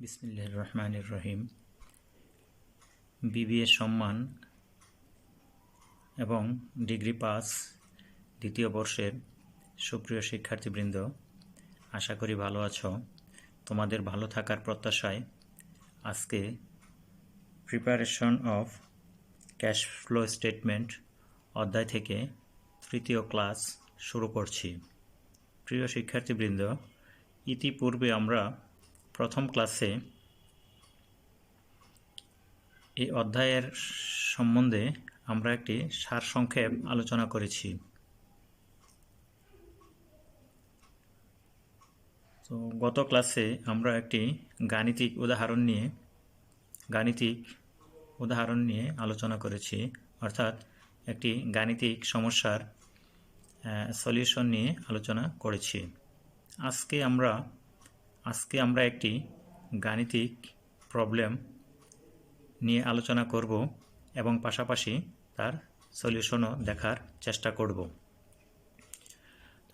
বিসমিল্লাহির রহমানির রহিম। বিবিএ সম্মান এবং ডিগ্রি পাস দ্বিতীয় বর্ষের সুপ্রিয় শিক্ষার্থীবৃন্দ, আশা করি ভালো আছো। তোমাদের ভালো থাকার প্রত্যাশায় আজকে preparation of cash flow statement অধ্যায় থেকে তৃতীয় ক্লাস শুরু করছি। প্রিয় শিক্ষার্থীবৃন্দ, ইতিপূর্বে আমরা প্রথম ক্লাসে এই অধ্যায়ের সম্বন্ধে আমরা একটি সারসংক্ষেপ আলোচনা করেছি। তো গত ক্লাসে আমরা একটি গাণিতিক উদাহরণ নিয়ে আলোচনা করেছি, অর্থাৎ একটি গাণিতিক সমস্যার সলিউশন নিয়ে আলোচনা করেছি। আজকে আমরা একটি গাণিতিক প্রবলেম নিয়ে আলোচনা করব এবং পাশাপাশি তার সলিউশনও দেখার চেষ্টা করব।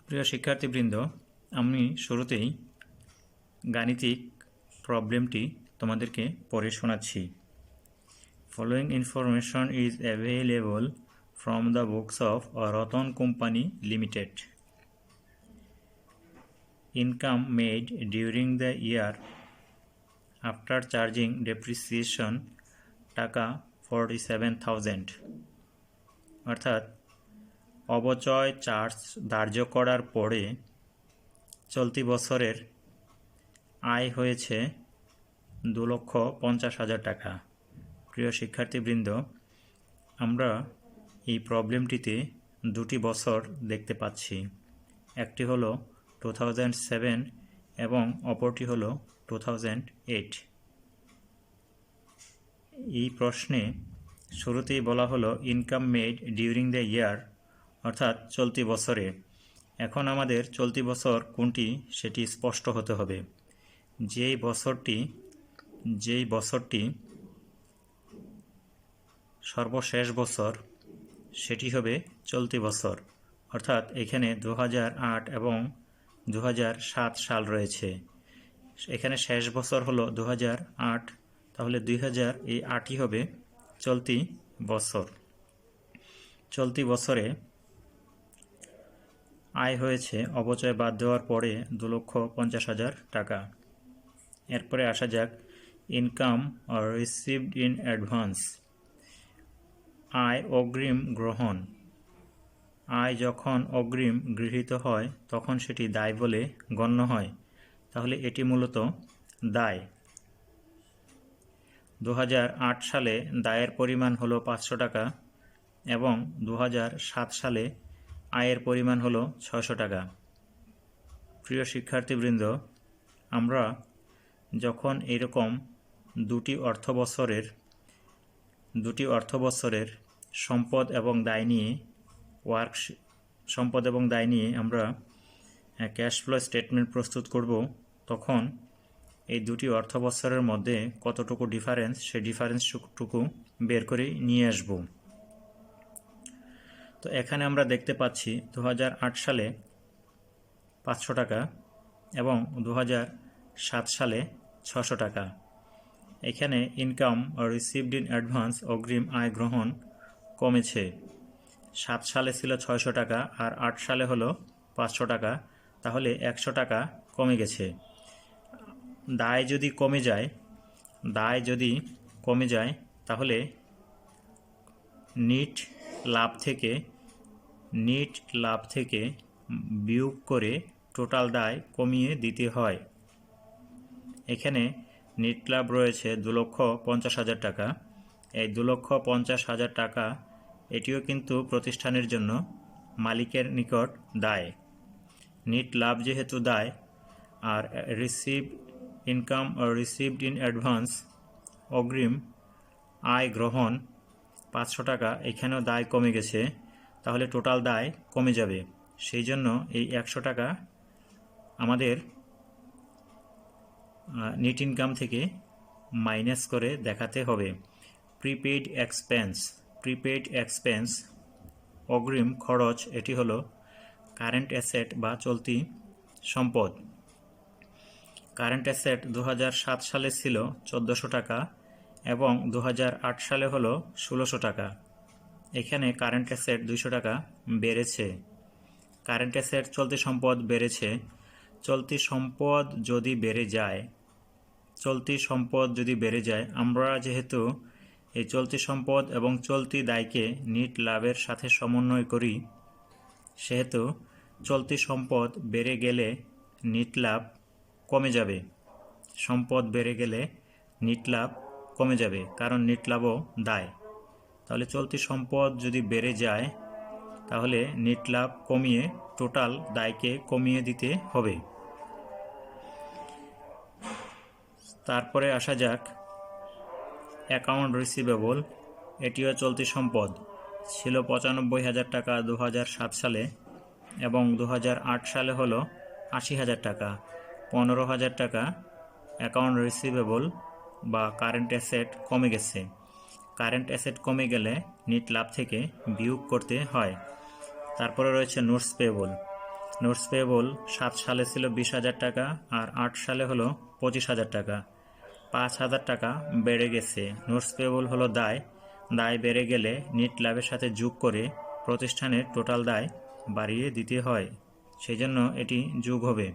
প্রিয় শিক্ষার্থীবৃন্দ, আমি শুরুতেই গাণিতিক প্রবলেমটি তোমাদেরকে পড়ে শোনাচ্ছি। Following information is available from the books of Ratan company limited. Income made during the year after charging depreciation টাকা 47,000, অর্থাৎ অবচয় চার্জ ধার্য করার পরে চলতি বছরের আয় হয়েছে 2,50,000 টাকা। প্রিয় শিক্ষার্থীবৃন্দ, আমরা এই প্রবলেমটিতে দুটি বছর দেখতে পাচ্ছি। একটি হলো 2007 এবং অপরটি হলো 2008। এই প্রশ্নে শুরুতেই বলা হলো income made during the year, অর্থাৎ চলতি বছরে। এখন আমাদের চলতি বছর কোনটি সেটি স্পষ্ট হতে হবে। যেই বছরটি সর্বশেষ বছর সেটি হবে চলতি বছর, অর্থাৎ এখানে 2008 এবং 2007 সাল রয়েছে। এখানে শেষ বছর হলো 2008, তাহলে 2008ই হবে চলতি বছর। চলতি বছরে আয় হয়েছে অবচয় বাদ দেওয়ার পরে 2,50,000 টাকা। এরপরে আসা যাক ইনকাম রিসিভড ইন অ্যাডভান্স। আয় অগ্রিম গ্রহণ। আয় যখন অগ্রিম গৃহীত হয় তখন সেটি দায় বলে গণ্য হয়, তাহলে এটি মূলত দায়। 2008 সালে দায়ের পরিমাণ হলো 500 টাকা এবং 2007 সালে আয়ের পরিমাণ হলো 600 টাকা। প্রিয় শিক্ষার্থীবৃন্দ, আমরা যখন এরকম দুটি অর্থ বছরের সম্পদ এবং দায় নিয়ে আমরা ক্যাশ ফ্লো স্টেটমেন্ট প্রস্তুত করব, তখন এই দুটি অর্থ বছরের মধ্যে কতটুকু ডিফারেন্স, সেই ডিফারেন্সটুকু বের করে নিয়ে আসব। তো এখানে আমরা দেখতে পাচ্ছি 2008 সালে 500 টাকা এবং 2007 সালে 600 টাকা। এখানে ইনকাম রিসিভড ইন অ্যাডভান্স অগ্রিম আয় গ্রহণ কমেছে। 7 সালে ছিল 600 টাকা আর 8 সালে হলো 500 টাকা, তাহলে 100 টাকা কমে গেছে। দায় যদি কমে যায় তাহলে নিট লাভ থেকে বিয়োগ করে টোটাল দায় কমিয়ে দিতে হয়। এখানে নিট লাভ রয়েছে 2,50,000 টাকা। এই 2,50,000 টাকা এটিও কিন্তু প্রতিষ্ঠানের জন্য মালিকের নিকট দায়। নিট লাভ যেহেতু দায়, আর ইনকাম রিসিভড ইন অ্যাডভান্স অগ্রিম আয় গ্রহণ 500 টাকা, এখানেও দায় কমে গেছে, তাহলে টোটাল দায় কমে যাবে। সেই জন্য এই 100 টাকা আমাদের নেট ইনকাম থেকে মাইনাস করে দেখাতে হবে। প্রিপেইড এক্সপেন্স অগ্রিম খরচ, এটি হলো কারেন্ট অ্যাসেট বা চলতি সম্পদ। কারেন্ট অ্যাসেট 2007 সালে ছিল 1400 টাকা এবং 2008 সালে হলো 1600 টাকা। এখানে কারেন্ট অ্যাসেট 200 টাকা বেড়েছে। কারেন্ট অ্যাসেট চলতি সম্পদ বেড়েছে। চলতি সম্পদ যদি বেড়ে যায় আমরা যেহেতু এই চলতি সম্পদ এবং চলতি দায়কে নিট লাভের সাথে সমন্বয় করি, সেহেতু চলতি সম্পদ বেড়ে গেলে নিট লাভ কমে যাবে। সম্পদ বেড়ে গেলে নিট লাভ কমে যাবে, কারণ নিট লাভও দায়। তাহলে চলতি সম্পদ যদি বেড়ে যায় তাহলে নিট লাভ কমিয়ে টোটাল দায়কে কমিয়ে দিতে হবে। তারপরে আসা যাক অ্যাকাউন্ট রিসিভেবল। এটিও চলতি সম্পদ, ছিল 95,000 টাকা 2007 সালে এবং 2008 সালে হলো 80,000 টাকা। 15,000 টাকা অ্যাকাউন্ট রিসিভেবল বা কারেন্ট অ্যাসেট কমে গেছে। কারেন্ট অ্যাসেট কমে গেলে নিট লাভ থেকে বিয়োগ করতে হয়। তারপরে রয়েছে নোটস পেয়েবল। নোটস পেয়েবল 7 সালে ছিল 20,000 টাকা আর 8 সালে হলো 25,000 টাকা। 5,000 টাকা বেড়ে গেছে। নোটস পেয়েবল হলো দায়। দায় বেড়ে গেলে নিট লাভের সাথে যোগ করে প্রতিষ্ঠানের টোটাল দায় বাড়িয়ে দিতে হয়, সেই জন্য এটি যোগ হবে।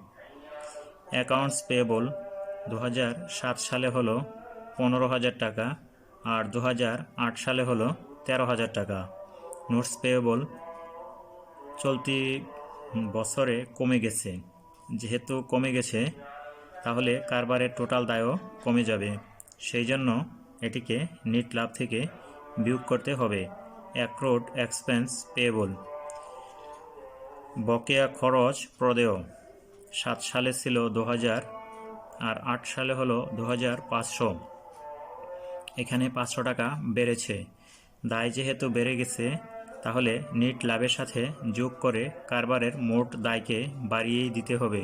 অ্যাকাউন্টস পেয়েবল 2007 সালে হলো 15,000 টাকা আর 2008 সালে হলো 13,000 টাকা। নোটস পেয়েবল চলতি বছরে কমে গেছে। যেহেতু কমে গেছে তাহলে কারবারের টোটাল দায়ও কমে যাবে, সেই জন্য এটিকে নিট লাভ থেকে বিয়োগ করতে হবে। অ্যাক্রুড এক্সপেন্স পেয়েবল, বকেয়া খরচ প্রদেয় 7 সালে ছিল 2000 আর 8 সালে হলো 2500। এখানে 500 টাকা বেড়েছে। দায় যেহেতু বেড়ে গেছে তাহলে নিট লাভের সাথে যোগ করে কারবারের মোট দায়কে বাড়িয়েই দিতে হবে।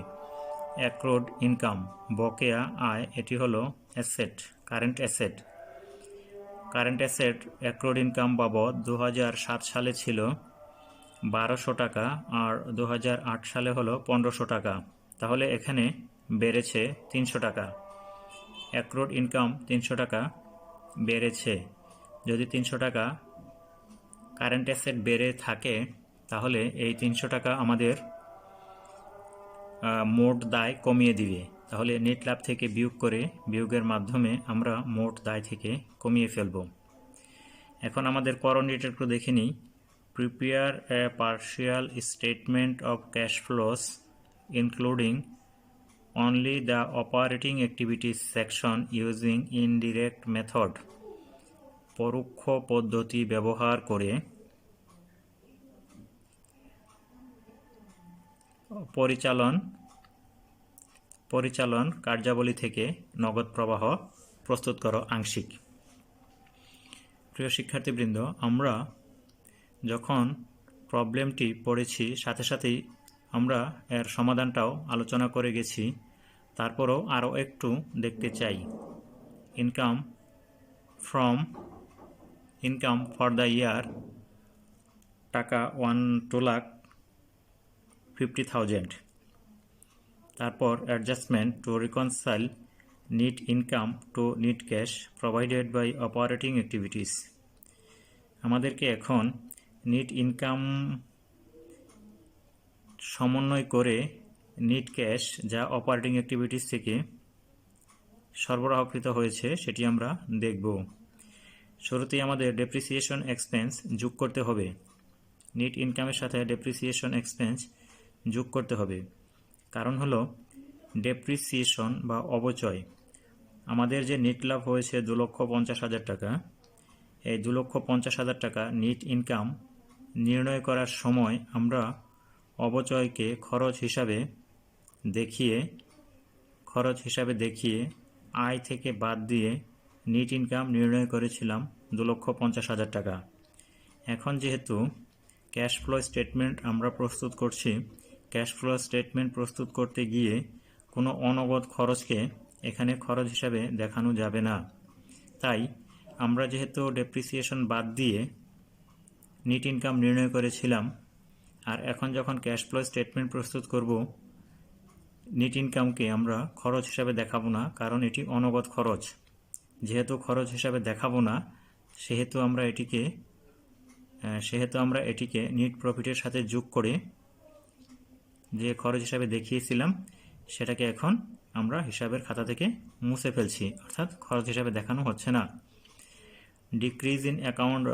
অ্যাক্রুড ইনকাম, বকেয়া আয়, এটি হলো asset, current asset. Current asset accrued income বাবদ 2007 সালে ছিল 1200 টাকা আর 2008 সালে হলো 1500 টাকা। তাহলে এখানে বেড়েছে 300 টাকা। অ্যাক্রুড ইনকাম 300 টাকা বেড়েছে। যদি 300 টাকা কারেন্ট অ্যাসেট বেড়ে থাকে তাহলে এই 300 টাকা আমাদের মোট দায় কমিয়ে দিবে। তাহলে নেট লাভ থেকে বিয়োগ করে বিয়োগের মাধ্যমে আমরা মোট দায় থেকে কমিয়ে ফেলব। এখন আমাদের করণীয়টা একটু দেখে নিই। Prepare a partial statement of cash flows including only the operating activities section using indirect method। পরোক্ষ পদ্ধতি ব্যবহার করে পরিচালন কার্যাবলী থেকে নগদ প্রবাহ প্রস্তুত করো আংশিক। প্রিয় শিক্ষার্থীবৃন্দ, আমরা যখন প্রবলেমটি পড়েছি সাথে সাথেই আমরা এর সমাধানটাও আলোচনা করে গেছি। তারপরও আরও একটু দেখতে চাই। ইনকাম ফর দ্য ইয়ার টাকা 2,50,000। তারপর adjustment to reconcile net income to net cash provided by operating activities. আমাদেরকে এখন নিট ইনকাম সমন্বয় করে নিট ক্যাশ যা অপারেটিং অ্যাক্টিভিটিস থেকে সরবরাহকৃত হয়েছে সেটি আমরা দেখব। শুরুতেই আমাদের ডেপ্রিসিয়েশন এক্সপেন্স যোগ করতে হবে। নিট ইনকামের সাথে ডেপ্রিসিয়েশন এক্সপেন্স যোগ করতে হবে। কারণ হলো ডেপ্রিসিয়েশন বা অবচয়। আমাদের যে নিট লাভ হয়েছে 2,50,000 টাকা, এই 2,50,000 টাকা নিট ইনকাম নির্ণয় করার সময় আমরা অবচয়কে খরচ হিসাবে দেখিয়ে আয় থেকে বাদ দিয়ে নিট ইনকাম নির্ণয় করেছিলাম 2,50,000 টাকা। এখন যেহেতু ক্যাশ ফ্লো স্টেটমেন্ট আমরা প্রস্তুত করছি, ক্যাশ ফ্লো স্টেটমেন্ট প্রস্তুত করতে গিয়ে কোনো অনগদ খরচকে এখানে খরচ হিসাবে দেখানো যাবে না। তাই আমরা যেহেতু ডেপ্রিসিয়েশন বাদ দিয়ে নিট ইনকাম নির্ণয় করেছিলাম, আর এখন যখন ক্যাশ ফ্লো স্টেটমেন্ট প্রস্তুত করব নেট ইনকামকে আমরা খরচ হিসাবে দেখাবো না, কারণ এটি অনগদ খরচ। যেহেতু খরচ হিসাবে দেখাবো না, সেহেতু আমরা এটিকে নেট প্রফিটের সাথে যোগ করে যে খরচ হিসাবে দেখিয়েছিলাম সেটাকে এখন আমরা হিসাবের খাতা থেকে মুছে ফেলছি, অর্থাৎ খরচ হিসাবে দেখানো হচ্ছে না। ডিক্রিজ ইন অ্যাকাউন্ট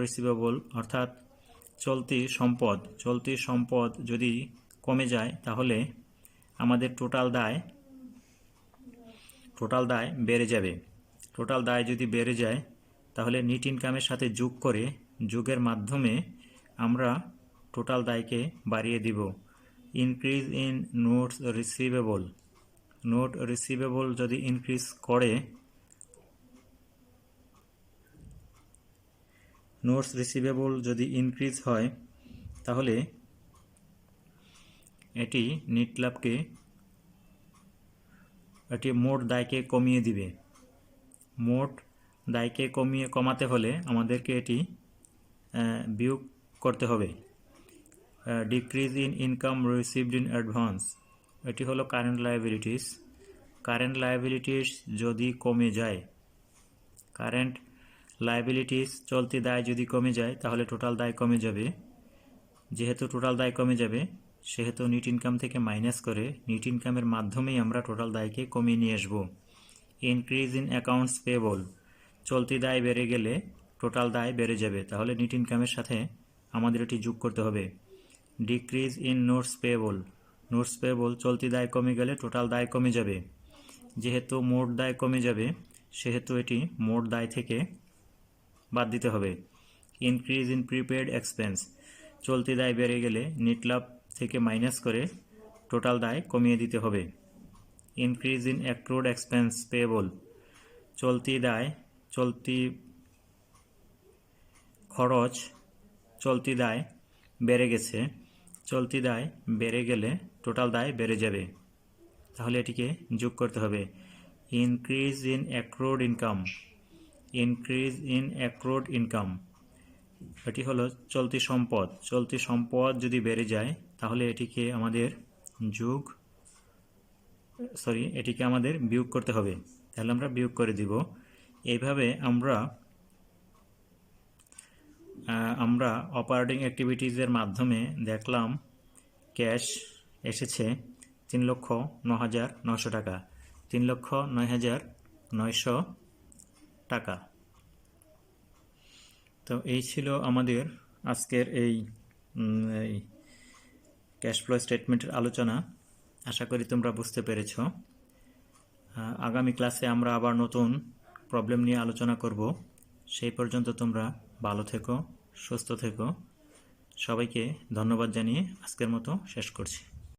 রিসিভেবল অর্থাৎ চলতি সম্পদ যদি কমে যায় তাহলে আমাদের টোটাল দায় বেড়ে যাবে। টোটাল দায় যদি বেড়ে যায় তাহলে নেট ইনকামের সাথে যোগের মাধ্যমে আমরা টোটাল দায়কে বাড়িয়ে দিব। ইনক্রিজ ইন নোট রিসিভেবল যদি ইনক্রিজ করে, নোটস রিসিভেবল যদি ইনক্রিজ হয় তাহলে এটি মোট দায়কে কমিয়ে দিবে। মোট দায়কে কমাতে হলে আমাদেরকে এটি বিয়োগ করতে হবে। Decrease in income received in advance, এটি হলো কারেন্ট লায়াবিলিটিস যদি কমে যায়, চলতি দায় যদি কমে যায় তাহলে টোটাল দায় কমে যাবে। যেহেতু টোটাল দায় কমে যাবে সেহেতু নেট ইনকাম থেকে মাইনাস করে নেট ইনকামের মাধ্যমেই আমরা টোটাল দায়কে কমিয়ে নিয়ে আসব। ইনক্রিজ ইন অ্যাকাউন্টস পেয়েবল, চলতি দায় বেড়ে গেলে টোটাল দায় বেড়ে যাবে, তাহলে নেট ইনকামের সাথে আমাদের এটি যোগ করতে হবে। ডিক্রিজ ইন নোটস পেয়েবল, চলতি দায় কমে গেলে টোটাল দায় কমে যাবে। যেহেতু মোট দায় কমে যাবে সেহেতু এটি মোট দায় থেকে বাদ দিতে হবে। ইনক্রিজ ইন প্রিপেড এক্সপেন্স, চলতি দায় বেড়ে গেলে নেট লাভ থেকে মাইনাস করে টোটাল দায় কমিয়ে দিতে হবে। Increase in accrued expense payable, চলতি দায় বেড়ে গেছে, চলতি দায় বেড়ে গেলে টোটাল দায় বেড়ে যাবে, তাহলে এটিকে যোগ করতে হবে। ইনক্রিজ ইন অ্যাক্রুড ইনকাম, এটি হলো চলতি সম্পদ যদি বেড়ে যায় তাহলে এটিকে আমাদের বিয়োগ করতে হবে, তাহলে আমরা বিয়োগ করে দিব। এইভাবে আমরা অপারেটিং অ্যাক্টিভিটিজের মাধ্যমে দেখলাম ক্যাশ এসেছে 3,09,900 টাকা, 3,09,900 টাকা। তো এই ছিল আমাদের আজকের এই ক্যাশ ফ্লো স্টেটমেন্টের আলোচনা। আশা করি তোমরা বুঝতে পেরেছ। আগামী ক্লাসে আমরা আবার নতুন প্রবলেম নিয়ে আলোচনা করব। সেই পর্যন্ত তোমরা ভালো থেকো, সুস্থ থেকো। সবাইকে ধন্যবাদ জানিয়ে আজকের মতো শেষ করছি।